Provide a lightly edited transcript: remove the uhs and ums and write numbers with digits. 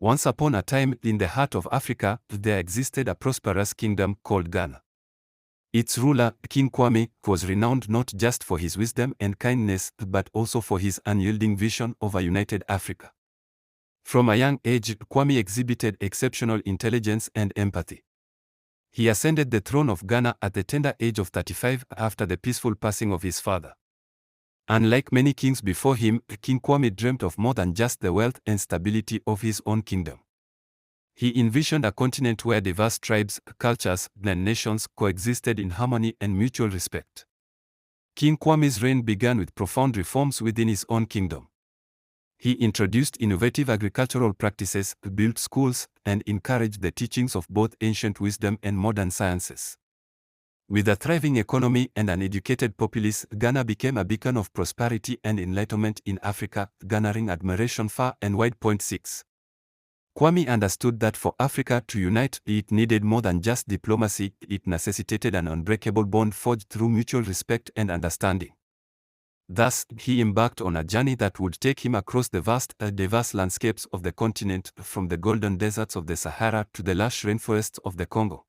Once upon a time, in the heart of Africa, there existed a prosperous kingdom called Ghana. Its ruler, King Kwame, was renowned not just for his wisdom and kindness, but also for his unyielding vision of a united Africa. From a young age, Kwame exhibited exceptional intelligence and empathy. He ascended the throne of Ghana at the tender age of 35 after the peaceful passing of his father. Unlike many kings before him, King Kwame dreamt of more than just the wealth and stability of his own kingdom. He envisioned a continent where diverse tribes, cultures, and nations coexisted in harmony and mutual respect. King Kwame's reign began with profound reforms within his own kingdom. He introduced innovative agricultural practices, built schools, and encouraged the teachings of both ancient wisdom and modern sciences. With a thriving economy and an educated populace, Ghana became a beacon of prosperity and enlightenment in Africa, garnering admiration far and wide. 6. Kwame understood that for Africa to unite, it needed more than just diplomacy, it necessitated an unbreakable bond forged through mutual respect and understanding. Thus, he embarked on a journey that would take him across the vast, diverse landscapes of the continent, from the golden deserts of the Sahara to the lush rainforests of the Congo.